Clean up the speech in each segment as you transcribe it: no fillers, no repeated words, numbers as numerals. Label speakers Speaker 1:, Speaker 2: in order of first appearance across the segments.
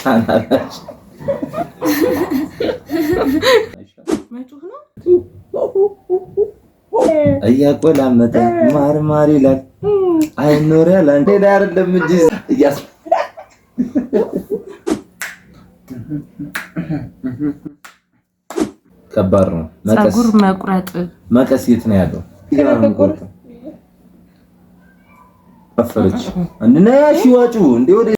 Speaker 1: ቻናላችን
Speaker 2: መጮህ ነው
Speaker 1: እያቆላመጠ ማርማር ይላል አይኖሪያል አንዴ ላይ አይደለም እንጂ እያስ ከባድ ነው።
Speaker 2: ፀጉር መቁረጥ
Speaker 1: መቀስ የት ነው ያለው? አፈረች እና ያሽዋጩ እንዴ ወደ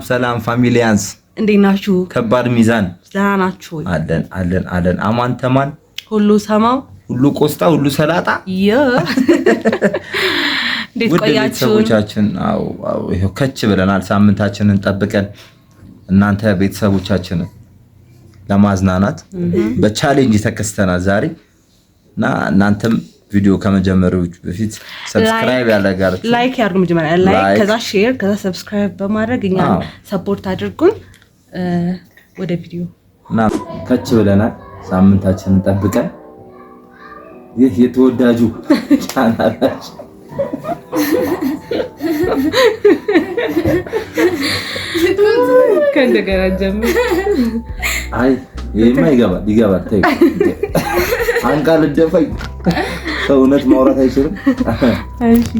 Speaker 1: ሰላም ፋሚሊያንስ
Speaker 2: እንዴት ናችሁ?
Speaker 1: ከባድ ሚዛን
Speaker 2: ደህና ናችሁ?
Speaker 1: አለን አማን ተማን
Speaker 2: ሁሉ ሰማው
Speaker 1: ሁሉ ቆስጣ ሁሉ ሰላጣ
Speaker 2: እንዴት ቆያችሁ?
Speaker 1: ቤተሰቦቻችን? አው ይሄው ከች ብለናል። ሳምንታችንን ጠብቀን እናንተ ቤተሰቦቻችንን ለማዝናናት በቻሌንጅ ተከስተናል ዛሬ እና እናንተም ቪዲዮ ከመጀመሩ በፊት ሰብስክራይብ ያደርጋችሁ
Speaker 2: ላይክ ያድርጉ። መጀመሪያ ላይክ ከዛ ሼር ከዛ ሰብስክራይብ በማድረግ እኛን ሰፖርት አድርጉን። ወደ ቪዲዮ
Speaker 1: እና ከች ብለናል ሳምንታችንን ጠብቀን ይህ የተወዳጁ ቻናላችን
Speaker 2: ከእንደገና ጀምር።
Speaker 1: አይ ይሄማ ይገባል ተይ አንቃል ደፈይ ሰው እውነት ማውራት አይችልም።
Speaker 2: እሺ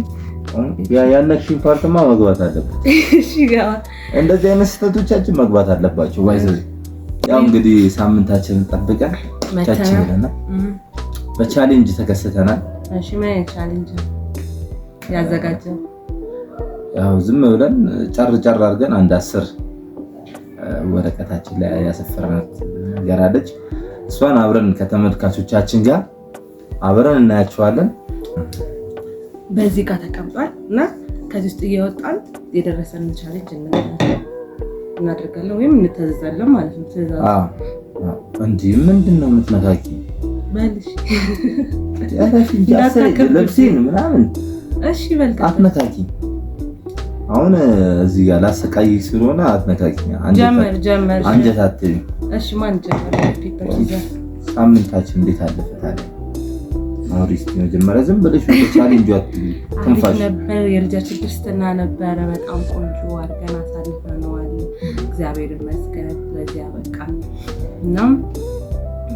Speaker 1: ያነሽን ፓርትማ መግባት አለበት።
Speaker 2: እሺ ገባ።
Speaker 1: እንደዚህ አይነት ስህተቶቻችን መግባት አለባቸው። ዋይዘዝ ያው እንግዲህ ሳምንታችንን ጠብቀን መተናልና በቻሌንጅ ተከስተናል።
Speaker 2: እሺ ምን ቻሌንጅ ያዘጋጀው?
Speaker 1: ያው ዝም ብለን ጨር አድርገን አንድ 10 ወረቀታችን ላይ ያሰፈርናት ነገር አለች። እሷን አብረን ከተመልካቾቻችን ጋር አብረን እናያቸዋለን።
Speaker 2: በዚህ ጋር ተቀምጧል እና ከዚህ ውስጥ እየወጣን የደረሰንን ቻሌንጅ እናደርጋለን ወይም እንተዛዛለን ማለት ነው። ተዛዛ
Speaker 1: እንዴ ምንድነው የምትነካኪ?
Speaker 2: መልሽ
Speaker 1: ለብሴን ምናምን
Speaker 2: እሺ በልካ
Speaker 1: አትነካኪ። አሁን እዚህ ጋር ላሰቃይ ስለሆነ አትነካኪ።
Speaker 2: ጀመር
Speaker 1: አንጀት አትይ።
Speaker 2: እሺ ማን ጀመረ? ፒፐር ይዘህ
Speaker 1: ሳምንታችን እንዴት አለፈ ታዲያ? አውሪስቲ መጀመሪያ ዝም ብለሽ ወደ ቻሌንጁ አትይ። ትንፋሽ
Speaker 2: ነበር የልጃችን ክርስትና ነበረ። በጣም ቆንጆ አድርገን አሳልፈነዋል። እግዚአብሔር ይመስገን ለዚህ ያበቃን እና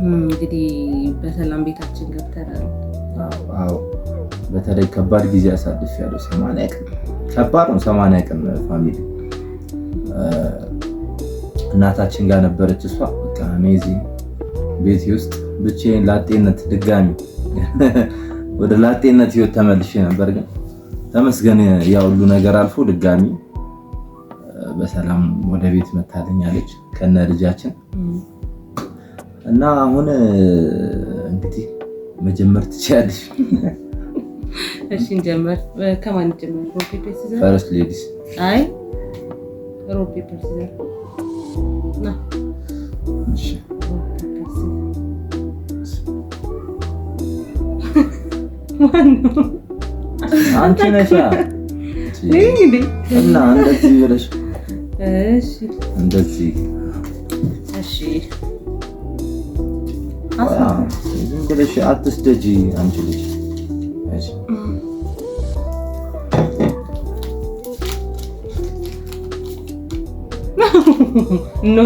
Speaker 2: እንግዲህ በሰላም ቤታችን ገብተናል።
Speaker 1: አዎ በተለይ ከባድ ጊዜ አሳልፌያለሁ። 80 ቀን ከባድ ነው። 80 ቀን ፋሚሊ እናታችን ጋር ነበረች እሷ። በቃ አሜዚንግ ቤቴ ውስጥ ብቻዬን ላጤነት ድጋሚ ወደ ላጤነት ህይወት ተመልሼ ነበር። ግን ተመስገን ያ ሁሉ ነገር አልፎ ድጋሚ በሰላም ወደ ቤት መታለኛለች ከነ ልጃችን እና አሁን እንግዲህ መጀመር ትችያለሽ።
Speaker 2: እሺ እንጀምር። ከማን ጀምር? ሮፒ ፕሬሲደንት
Speaker 1: ፈርስት ሌዲስ።
Speaker 2: አይ ሮፒ ፕሬሲደንት ና።
Speaker 1: እሺ
Speaker 2: ማነው?
Speaker 1: አንቺ ነሽ እና እንደዚህ ብለሽ
Speaker 2: እሺ
Speaker 1: እንደዚህ
Speaker 2: እሺ
Speaker 1: ዝም ብለሽ አትስደጂ አንቺ ልጅ። እሺ ኖ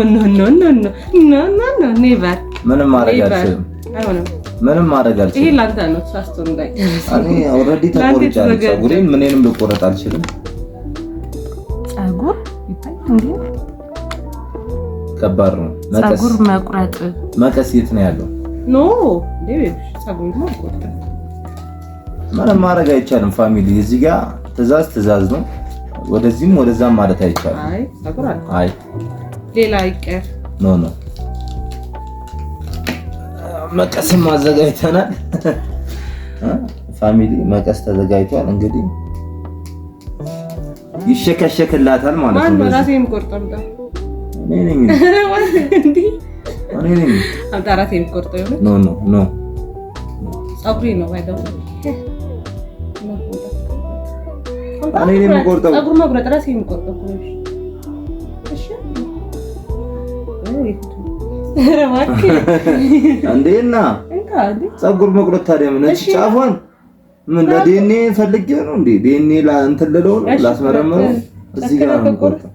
Speaker 1: ኔቨር። ምንም ማድረግ አልችልም። ምንም ማድረግ አልችልም።
Speaker 2: ይሄ ላንተ ነው ተሳስቶ እንዳይ።
Speaker 1: እኔ ኦልሬዲ ተቆርጫለሁ። ፀጉሬን ምንም ልቆረጥ አልችልም።
Speaker 2: ፀጉር ይታይ እንዴ?
Speaker 1: ከባድ ነው።
Speaker 2: ፀጉር መቁረጥ
Speaker 1: መቀስ የት ነው ያለው?
Speaker 2: ኖ ዴቪድ ፀጉር መቁረጥ
Speaker 1: ምንም ማድረግ አይቻልም። ፋሚሊ እዚህ ጋር ትእዛዝ ነው። ወደዚህም ወደዛም ማለት አይቻልም።
Speaker 2: አይ ፀጉር አለ።
Speaker 1: አይ
Speaker 2: ሌላ ይቀር።
Speaker 1: ኖ መቀስም አዘጋጅተናል። ፋሚሊ መቀስ ተዘጋጅቷል። እንግዲህ ይሸከሸክላታል ማለት ነው።
Speaker 2: ማን ራሴን ቆርጠም ዳ
Speaker 1: እኔ ነኝ
Speaker 2: አንተ ራሴን ቆርጠው ይሆነ?
Speaker 1: ኖ
Speaker 2: ፀጉሬ ነው ባይደው
Speaker 1: እኔ ነኝ የምቆርጠው።
Speaker 2: ፀጉር መቁረጥ ራሴን ቆርጠው እኮ። እሺ
Speaker 1: እንዴና ፀጉር መቁረጥ ታዲያ ምን ጫፏን ምን ለዲኤንኤ ፈልጌ ነው እንዴ? ዲኤንኤ እንትን ልለው ነው ላስመረምረው እዚህ ጋር ነው የምቆርጠው።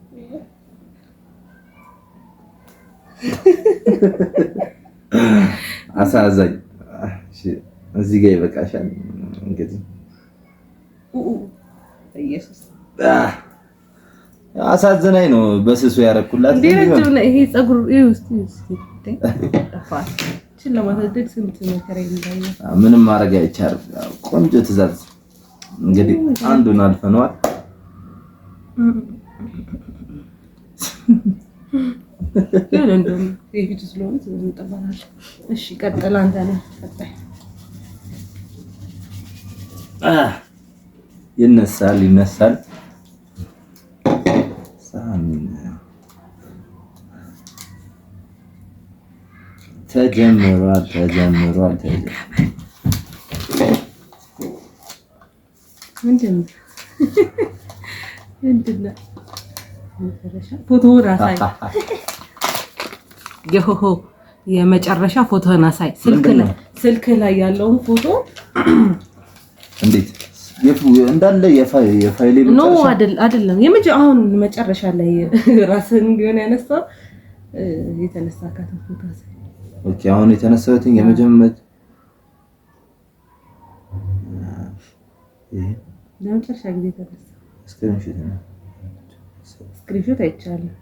Speaker 1: አሳዛኝ። እሺ እዚህ ጋር ይበቃሻል እንግዲህ። ኢየሱስ አሳዘናኝ ነው በስሱ ያረኩላት።
Speaker 2: ይሄ ፀጉር
Speaker 1: ምንም ማድረግ አይቻልም። ቆንጆ ትእዛዝ እንግዲህ አንዱን አልፈነዋል።
Speaker 2: እሺ ቀጥል አንተ ነህ ቀጣይ።
Speaker 1: ይነሳል ተጀምሯል።
Speaker 2: ምንድን ነው ፎቶውን አሳይ። የመጨረሻ ፎቶውን አሳይ። ስልክ ላይ ያለውን ፎቶ
Speaker 1: እንዴት እንዳለ የፋይሌ
Speaker 2: አይደለም። አሁን መጨረሻ ላይ ራስን ቢሆን ያነሳው የተነሳካት ፎቶ አሳይ።
Speaker 1: ኦኬ አሁን የተነሳሁት የመጀመሪያ
Speaker 2: ለመጨረሻ ጊዜ ተነሳ። ስክሪንሾት አይቻልም።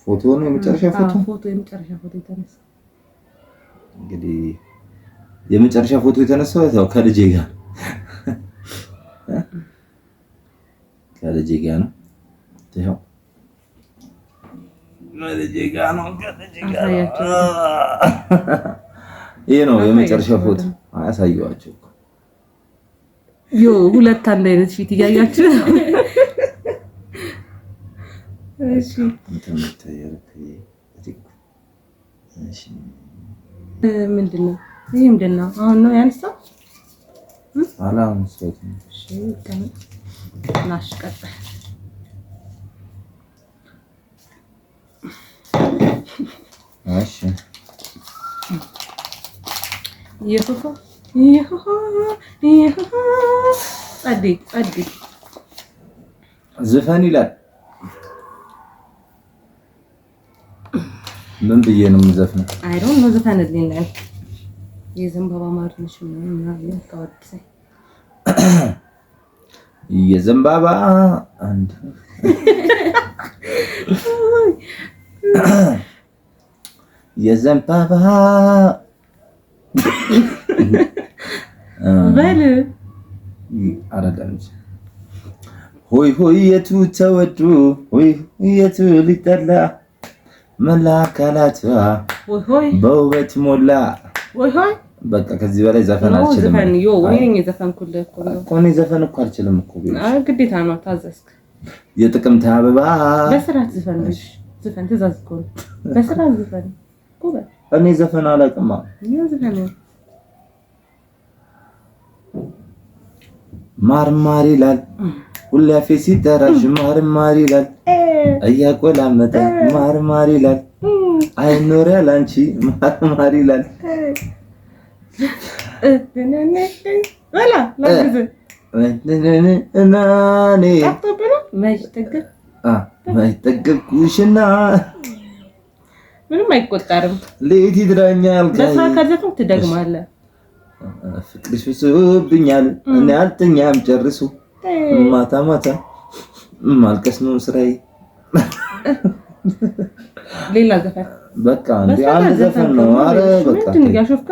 Speaker 1: ፎቶ ነው የመጨረሻ ፎቶ
Speaker 2: የተነሳ።
Speaker 1: እንግዲህ የመጨረሻ ፎቶ የተነሳው ያው ከልጄ ጋር ነው። ይሄው ከልጄ ጋር ነው። ይሄ ነው የመጨረሻ ፎቶ። አያሳየዋቸው
Speaker 2: ሁለት አንድ አይነት ፊት እያያችሁ እሺ ምንድን ነው ይሄ? ምንድን ነው አሁን ነው ያነሳው? እሺ ናሽ ቀጣይ
Speaker 1: እሺ
Speaker 2: ጸዴ
Speaker 1: ዝፈን ይላል። ምን ብዬ ነው የምዘፍነው?
Speaker 2: አይዶን ነው ዘፈንልኝ ላይ የዘንባባ ማርነሽ ምናምን ታወድሰኝ
Speaker 1: የዘንባባ አንድ የዘንባባ
Speaker 2: በል
Speaker 1: አረጋኝ ሆይ የቱ ተወዱ ሆይ የቱ ሊጠላ መላ አካላቷ በውበት ሞላ። በቃ ከዚህ በላይ ዘፈን አልችልም። እኔ ዘፈን እኮ አልችልም እኮ
Speaker 2: ግዴታ ነው። ታዘዝክ።
Speaker 1: የጥቅምት አበባ
Speaker 2: በስርዓት ዘፈን ትእዛዝ እኮ ነው። በስርዓት ዘፈን
Speaker 1: እኔ ዘፈን አላውቅም። ማርማር ይላል ሁሌ አፌ ሲጠራሽ ማርማር ይላል እያቆላመጠ ማርማር ይላል አይኖሪያል አንቺ ማርማር ይላል እናኔ ማይጠገብኩሽና
Speaker 2: ምንም አይቆጠርም።
Speaker 1: ሌት ይድራኛል
Speaker 2: በስራ ከዘፈን ትደግማለህ።
Speaker 1: ፍቅርሽ ብሶብኛል እኔ አልተኛም ጨርሶ ማታ ማታ ማልቀስ ነው ስራዬ።
Speaker 2: ሌላ ዘፈን
Speaker 1: በቃ እንዴ አንድ ዘፈን ነው። አረ በቃ
Speaker 2: ምንድን ያሾፍካ?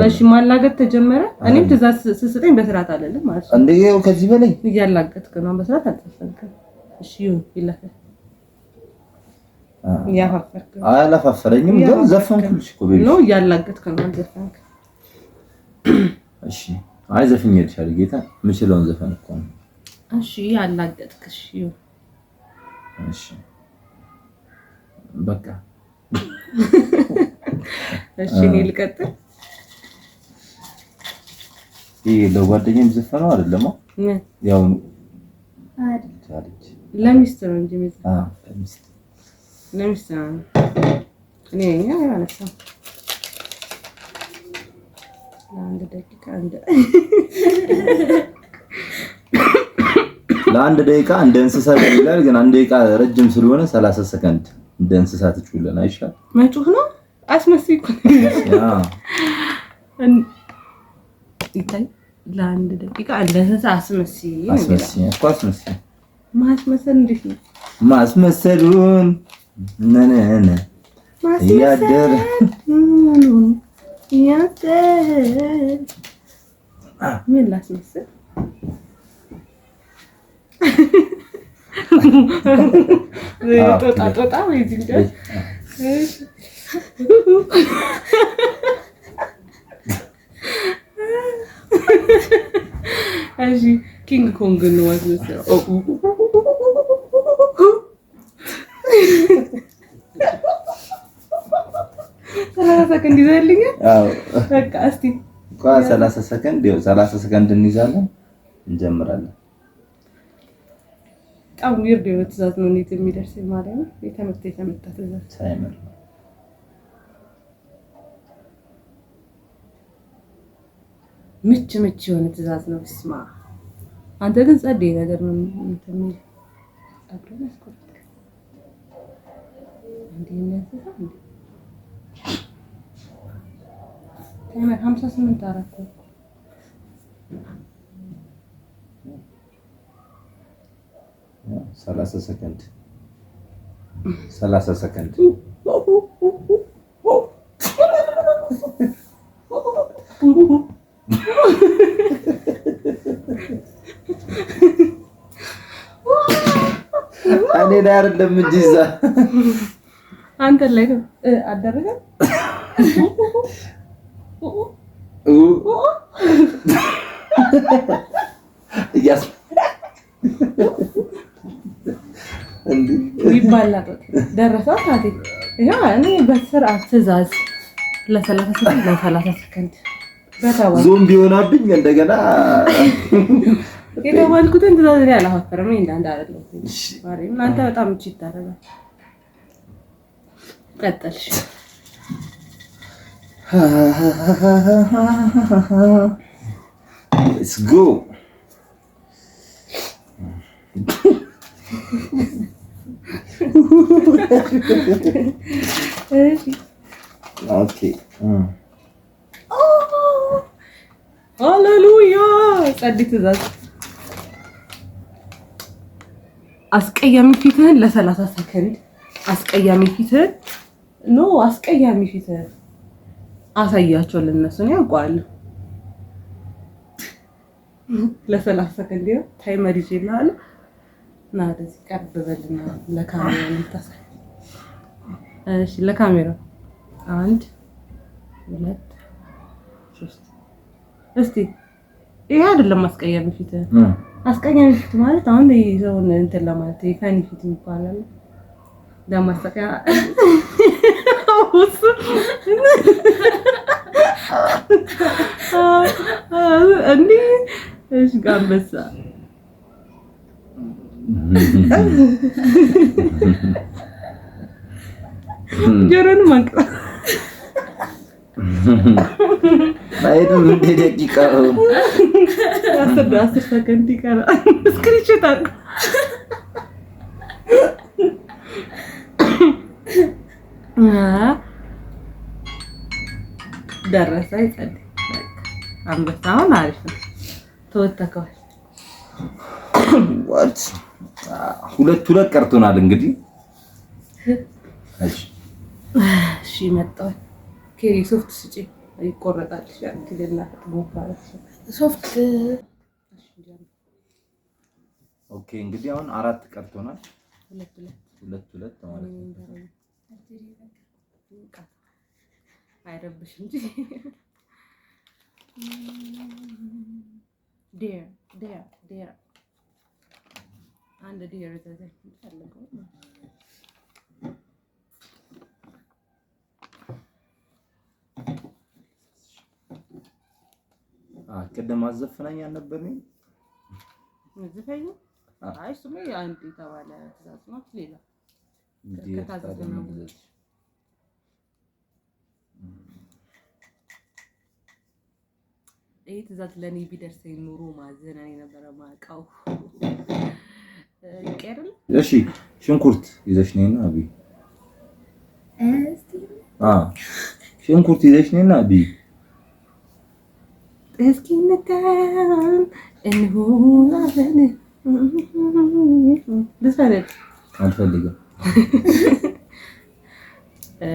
Speaker 2: እሺ ማላገጥ ተጀመረ። እኔም ትእዛዝ ስሰጠኝ በስርዓት አይደለም ማለት ነው።
Speaker 1: እንዴ ይኸው ከዚህ በላይ
Speaker 2: እያላገጥክ ነው። በስርዓት አልተፈንከም። እሺ ይላል ያፋፈርክ
Speaker 1: አላፋፈረኝም ግን ዘፈንኩልሽ እኮ ቤት
Speaker 2: ነው። እያላገጥክ ነው ዘፈንክ።
Speaker 1: እሺ አይ ዘፈኝልሻል ጌታ የምችለውን ዘፈን እኮ ነው።
Speaker 2: እሺ ያላገጥክ እሺ
Speaker 1: በቃ
Speaker 2: እሺ እኔ ልቀጥል።
Speaker 1: ይሄ ለጓደኛዬ ዘፈነው አይደለም ያው
Speaker 2: አይደል ለሚስት ነው እንጂ ለሚስት ለምሳሌ እኔ ያነሳው ለአንድ ደቂቃ
Speaker 1: ለአንድ ደቂቃ እንደ እንስሳ ይላል፣ ግን አንድ ደቂቃ ረጅም ስለሆነ 30 ሰከንድ እንደ እንስሳ ትችውለን አይሻል?
Speaker 2: መጮህ ነው አስመስይ እኮ ይታይ ለአንድ ደቂቃ እንደ እንስሳ አስመስይ
Speaker 1: እኮ አስመስይ።
Speaker 2: ማስመሰል እንዴት ነው
Speaker 1: ማስመሰሉን? ነነነ ያደረ
Speaker 2: ምን ላስመስል? ጦጣ ወይ ድንጋይ እሺ ኪንግ ኮንግ ነው ማስመሰል። ሰከንድ ይዘልኛል። አዎ በቃ እስቲ
Speaker 1: 30 ሰከንድ 30 ሰከንድ እንይዛለን፣ እንጀምራለን።
Speaker 2: በጣም ዊርድ የሆነ ትዕዛዝ ነው እንዴት የሚደርሰኝ ማለት ነው። የተመታ ትዕዛዝ
Speaker 1: ሳይመር
Speaker 2: ምች የሆነ ትዕዛዝ ነው። ስማ አንተ ግን ጸደይ ነገር ነው የምትመኝ አብረን አስቆጥ እንዴ ነሰሳ ታይመር 58 አረኩ።
Speaker 1: 30 ሰከንድ 30 ሰከንድ እኔ ላይ አይደለም እንጂ እዛ
Speaker 2: አንተ ላይ ነው አደረገ።
Speaker 1: እያስ እንዴ
Speaker 2: ይባላል ደረሰው ታዲያ ይሄው እኔ በስርዓት ትዕዛዝ ለ30 ሰከንድ በታዋል
Speaker 1: ዞምቢ ሆናብኝ እንደገና
Speaker 2: የተባልኩትን ትዕዛዝ ላይ አላፈረም እንዳንዳ አይደለም ማሪ እናንተ በጣም እቺ ታረጋ ቀጥልሽ
Speaker 1: let's go okay
Speaker 2: ሃሌሉያ ጸድይ ትዕዛዝ አስቀያሚ ፊትህን ለ30 ሰከንድ አስቀያሚ ፊትህን አሳያቸው ለነሱ ነው ያውቃሉ። ለ30 ሰከንድ ታይመር ይችላል እና ደስ ቀርበልና ለካሜራው እንታሳይ። እሺ ለካሜራው 1 2 3 እስቲ ይሄ አይደለም አስቀያሚ ፊት። አስቀያሚ ፊት ማለት አሁን ይዘውን እንትን ለማለት የፋኒ ፊት ይባላል። ለማስቀያ እንዴ እሺ ጋምበሳ ጀረኑ ማንቀ
Speaker 1: ባይዱን እንደ ደቂቃ
Speaker 2: 10 ሰከንድ ይቀራል። ስክሪንሾት አድርጉ። ደረሰ ይጸድ አንበሳውን አሪፍ ነው ተወተከዋል።
Speaker 1: ዋት ሁለት ቀርቶናል እንግዲህ።
Speaker 2: እሺ መጣው ኬሪ ሶፍት ስጪ ይቆረጣል ያክልና ተሞክራለች ሶፍት።
Speaker 1: ኦኬ እንግዲህ አሁን 4 ቀርቶናል። ሁለት ማለት ነው። አይረብሽ እንጂ ዴር አንድ ዴር ተዘይ ታለቀው ቅድም አዘፍናኝ አልነበረኝ?
Speaker 2: ዝፈኝ አይ ስሜ አንድ ተባለ ትዛዝ ነው ሌላ ይሄ ትእዛዝ ለኔ ቢደርሰኝ ኑሮ ማዘናኔ ነበረ ማውቀው። ይቀርል።
Speaker 1: እሺ ሽንኩርት ይዘሽ ነይና አቢ። ሽንኩርት ይዘሽ ነይና አቢ።
Speaker 2: እስኪ እንተን እንሆናለን። ልትፈልግ
Speaker 1: አልፈልግም።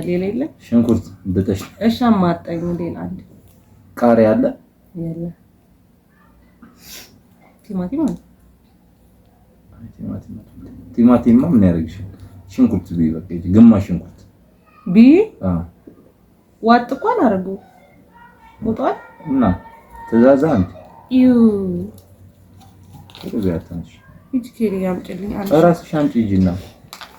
Speaker 2: ሌላ የለም።
Speaker 1: ሽንኩርት ብጠሽ።
Speaker 2: እሺ አማጣኝ። ሌላ አንድ
Speaker 1: ቃሪያ አለ?
Speaker 2: የለ። ቲማቲም አለ?
Speaker 1: ቲማቲም ምን ያደርግሻል? ሽንኩርት ቢ በቃ ግማሽ ሽንኩርት
Speaker 2: ቢ ዋጥ እኮ አላደረገው ወጣል
Speaker 1: እና ትእዛዝ አንድ
Speaker 2: ትሩቢያታንሽ እጅ ከሪ ያምጭልኝ አለ።
Speaker 1: እራስሽ አምጪ ሂጂና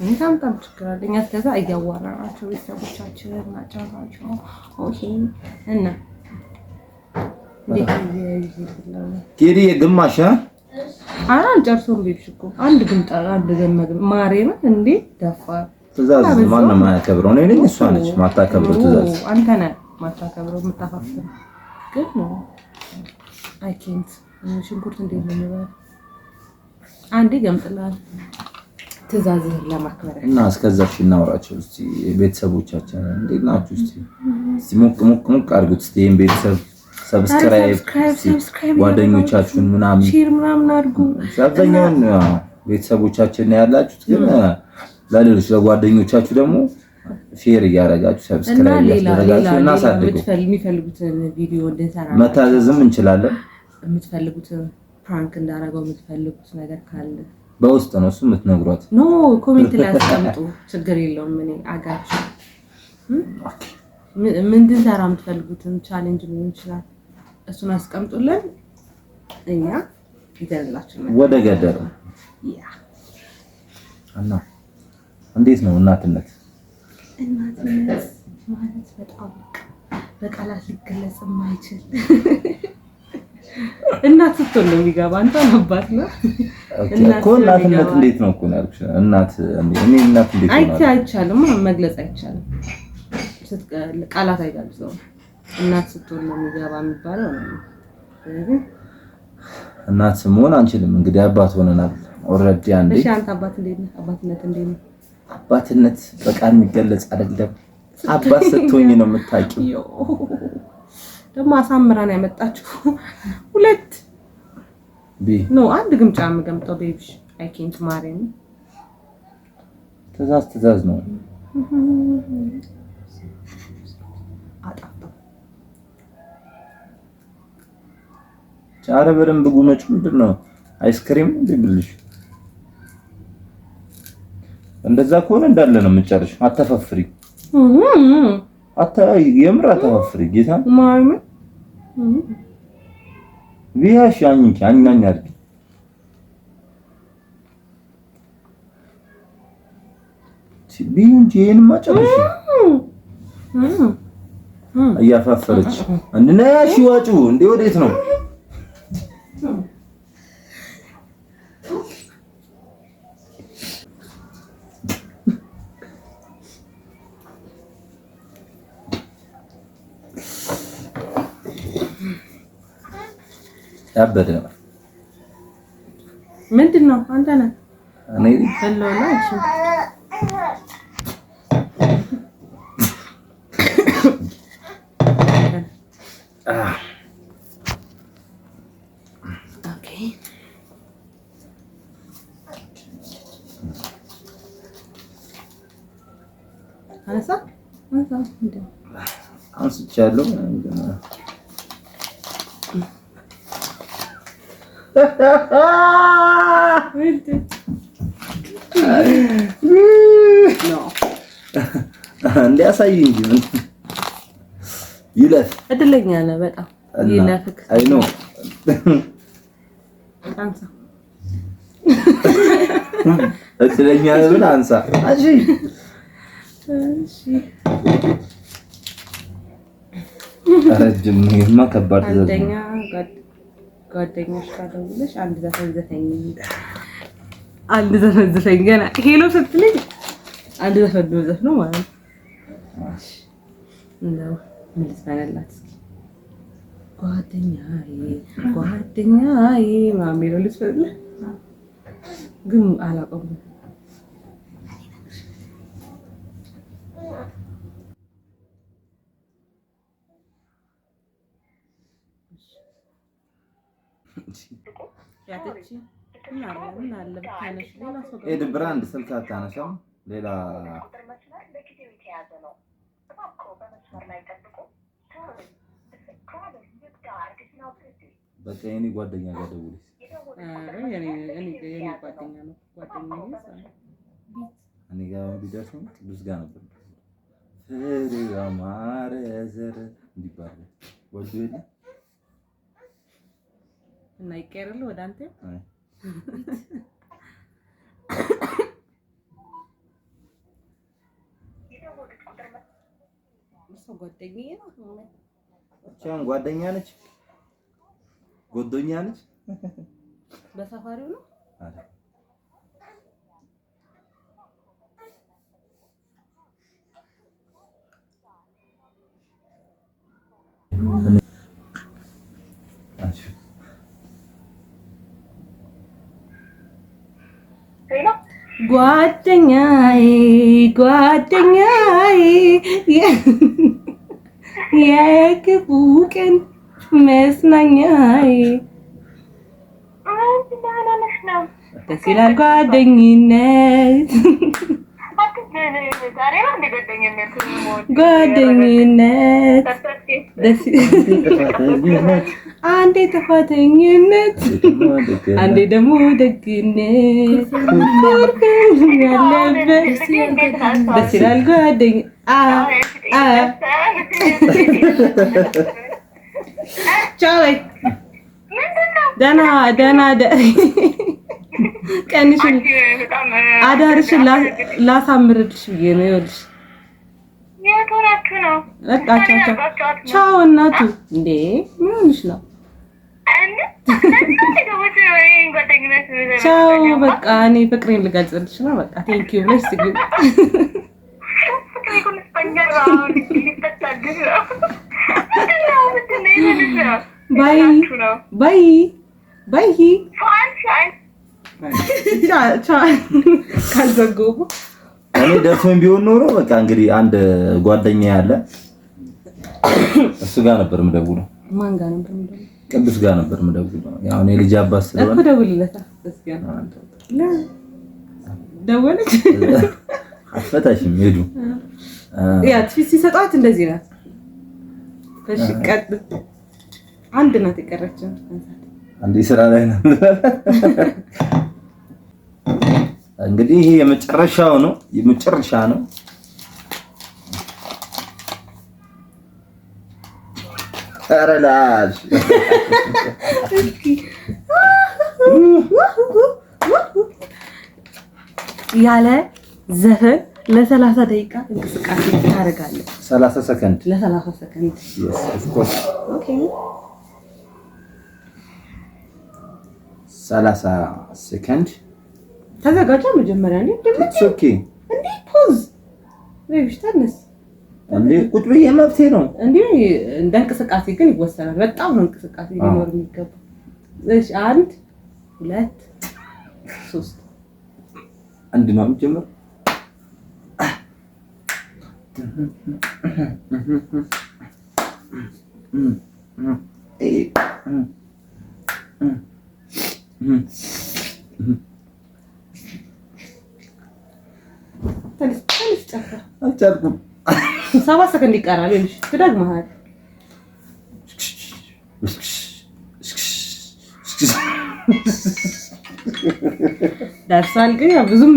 Speaker 2: እንታምጣም ችግር አለ። እኛ እስከዛ እያዋራናቸው ቤተሰቦቻችን ናቸው። ኦኬ እና
Speaker 1: ኬሪ ግማሽ
Speaker 2: አልጨርሰውም። ቤብሽ እኮ አንድ ግምጣ አንድ ገመግ ማሬም እንዴ ደፋ
Speaker 1: ትእዛዝ ማን ነው የማያከብረው? እኔ ነኝ እሷ ነች ማታከብረው። ትእዛዝ
Speaker 2: አንተ ነህ ማታከብረው የምታፋፍረው። ግን አይ ኬንት ሽንኩርት እንዴት ነው የሚባለው? አንዴ ገምጥላል ትእዛዝህን ለማክበር
Speaker 1: እና እስከዛሽ እናወራቸው እስቲ ቤተሰቦቻችን እንዴት ናችሁ? እስቲ ሞቅ አድርጉት እስቲ ይሄን ቤተሰብ ሰብስክራይብ ጓደኞቻችሁን ምናምን
Speaker 2: ሼር ምናምን አድርጉ።
Speaker 1: አብዛኛውን ቤተሰቦቻችን ያላችሁት ግን ለሌሎች ለጓደኞቻችሁ ደግሞ ሼር እያደረጋችሁ ሰብስክራይብ እያደረጋችሁ እናሳድጉ።
Speaker 2: የሚፈልጉትን ቪዲዮ እንድንሰራ
Speaker 1: መታዘዝም እንችላለን።
Speaker 2: የምትፈልጉትን ፕራንክ እንዳደረገው የምትፈልጉት ነገር ካለ
Speaker 1: በውስጥ ነው እሱ የምትነግሯት።
Speaker 2: ኖ ኮሜንት ላይ አስቀምጡ፣ ችግር የለውም። እኔ አጋችሁ ምን እንድንሰራ የምትፈልጉትን ቻሌንጅ ሊሆን ይችላል፣ እሱን አስቀምጡልን። እኛ ይደርላችሁ
Speaker 1: ወደ ገደሩ እና እንዴት ነው እናትነት?
Speaker 2: እናትነት ማለት በጣም በቃላት ሊገለጽ የማይችል እናት ስትሆን ነው የሚገባ። አንተ አባት ነው
Speaker 1: እኮ እናትነት እንዴት ነው እኮ ነው ያልኩሽ። እናት እኔ እናት እንዴት ነው
Speaker 2: አይቻልም፣ መግለጽ አይቻልም። ቃላት አይገልጸውም። እናት ስትሆን ነው የሚገባ የሚባለው ነው።
Speaker 1: እናት መሆን አንችልም እንግዲህ አባት ሆነናል ኦልሬዲ። አንዴ
Speaker 2: እሺ አንተ አባት እንዴት ነው? አባትነት እንዴት ነው?
Speaker 1: አባትነት በቃል የሚገለጽ አይደለም። አባት ስትሆኝ ነው የምታውቂው።
Speaker 2: ደግሞ አሳምራን ያመጣችሁ ሁለት ኖ አንድ ግምጫ የምገምጠው ቤቢሽ አይ ኬንት ማሪም
Speaker 1: ትእዛዝ ነው።
Speaker 2: አጣጣው
Speaker 1: ቻረ በደንብ ጉመጭ። ምንድነው አይስክሪም ቢብልሽ? እንደዛ ከሆነ እንዳለ ነው የምጨርሽ። አተፈፍሪ የምር አተፈፍሪ ጌታ
Speaker 2: ማሪም
Speaker 1: ቢያሽ አንቺ አኛኛ አድርጊ። ሲቢንጂ የኔማ ጨርሽ እያፋፈረች እንናያሽ ዋጩ እንዴ ወዴት ነው? ያበደ
Speaker 2: ምንድነው? አንተ ነህ
Speaker 1: እኔ
Speaker 2: ሰላላ እሺ ኦኬ
Speaker 1: አንስቻለሁ። እንዲያሳይ እንጂ ምን ይለፍ።
Speaker 2: እድለኛ ነህ በጣም ይለፍክ።
Speaker 1: አይ ኖ
Speaker 2: አንሳ
Speaker 1: እድለኛ ነህ ብለህ አንሳ። እሺ ረጅም ነው ከባድ ትእዛዝ ነው።
Speaker 2: ጓደኛሽ ጋር ደውለሽ አንድ ዘፈን ዘፈኝ ገና ሄሎ ስትለኝ አንድ ዘፈን ነው ማለት ነው። ነው ምን ልትፈነላት እስኪ ጓደኛዬ ማሜ ነው ልትፈነላ ግን አላውቀውም።
Speaker 1: ብራንድ ስልክ አታነሳም። ሌላ በቃ የኔ ጓደኛ ጋር ደውልሽ። እኔ ጋር ቢደርሰኝ ቅዱስ ጋር ነበር ፍሬ አማረ ዘር እንዲባል ወዶ የለ
Speaker 2: እና ይቀርል ወደ አንተ
Speaker 1: ጓደኛ ነች ጎዶኛ ነች።
Speaker 2: በሰፋሪው ነው ጓደኛዬ የክፉ ቀን መጽናኛዬ ደስ ይላል ጓደኝነት አንዴ ጥፋተኝነት አንዴ ደግሞ ደግነት ያለበት ደስ ይላል ጓደኛ ደህና ቀንሽን አዳርሽን ላሳምርልሽ ብዬ ነው። ይኸውልሽ በቃ ቻው እናቱ። እንዴ ምን ሆነሽ ነው? ቻው በቃ እኔ ፍቅሬን ልገልጽልሽ ነው። በቃ ቴንኪው ብለሽ ትግል ባይ ካልዘገቡ
Speaker 1: እኔ ደርሶኝ ቢሆን ኖሮ በቃ እንግዲህ አንድ ጓደኛ ያለ እሱ ጋር ነበር የምደውለው።
Speaker 2: ማን ጋር ነበር የምደውለው?
Speaker 1: ቅዱስ ጋር ነበር የምደውለው። ያው እኔ ልጅ አባት ስለሆነ
Speaker 2: እኮ ደውልለታ። ደወለች
Speaker 1: አፈታሽም ሄዱ።
Speaker 2: ያ ትፊት ሲሰጣት እንደዚህ ናት። እሺ ቀጥ አንድ ናት የቀረችው።
Speaker 1: አንዴ ስራ ላይ ነው እንግዲህ ይሄ የመጨረሻው ነው፣ የመጨረሻ ነው። አረላሽ
Speaker 2: ያለ ዘፈን ለ30 ደቂቃ እንቅስቃሴ ታደርጋለህ።
Speaker 1: 30 ሰከንድ
Speaker 2: ለ30 ሰከንድ
Speaker 1: yes of course
Speaker 2: ኦኬ
Speaker 1: 30 ሰከንድ
Speaker 2: ተዘጋጃ። መጀመሪያ ነው
Speaker 1: it's okay
Speaker 2: እንዴ ፖዝ ለይሽ ታነስ
Speaker 1: እንዴ ቁጭ ብዬ መብቴ ነው
Speaker 2: እንዴ። እንደ እንቅስቃሴ ግን ይወሰናል። በጣም ነው እንቅስቃሴ ሊኖር የሚገባው። እሺ 1 2 3
Speaker 1: አንድ ነው ጀምር
Speaker 2: ተነስ ጨፍራ
Speaker 1: አልቻልኩም።
Speaker 2: 7 ሰከንድ ይቀራል። እሺ ትደግመሃል። ደርሳል ግን ያው ብዙም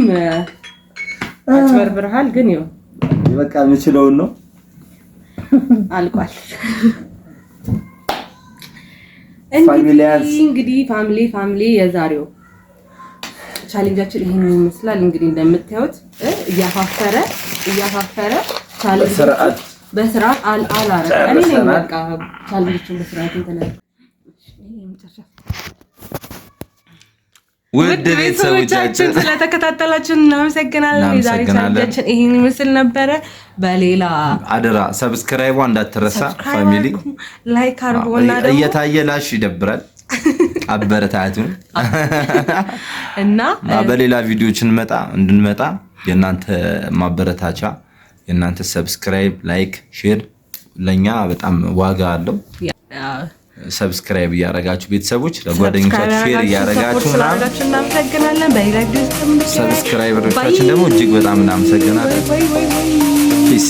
Speaker 2: አጭበርብርሃል። ግን ያው
Speaker 1: በቃ የምችለውን ነው።
Speaker 2: አልቋል። እንግዲህ ፋሚሊ የዛሬው ቻሌንጃችን ይሄን ይመስላል። እንግዲህ እንደምታዩት እያፋፈረ ቻሌንጅ በስርዓት አላረቀ እኔ ነኝ በቃ ቻሌንጅን በስርዓት እንተናል።
Speaker 1: ውድ ቤተሰቦቻችን
Speaker 2: ስለተከታተላችሁን እናመሰግናለን። የዛሬ ታሪካችን ይሄን ይመስል ነበረ። በሌላ
Speaker 1: አደራ ሰብስክራይብ እንዳትረሳ ፋሚሊ
Speaker 2: ላይክ አድርጉና ደግሞ
Speaker 1: እየታየ ላሽ ይደብራል አበረታቱን
Speaker 2: እና
Speaker 1: በሌላ ቪዲዮዎች እንድንመጣ የእናንተ ማበረታቻ የእናንተ ሰብስክራይብ ላይክ ሼር ለኛ በጣም ዋጋ አለው። ሰብስክራይብ ያረጋችሁ ቤተሰቦች ለጓደኞቻችሁ ሼር ያረጋችሁ
Speaker 2: እናመሰግናለን። በሌላ ቪዲዮ
Speaker 1: ሰብስክራይበሮቻችን ደግሞ እጅግ በጣም እናመሰግናለን። ፒስ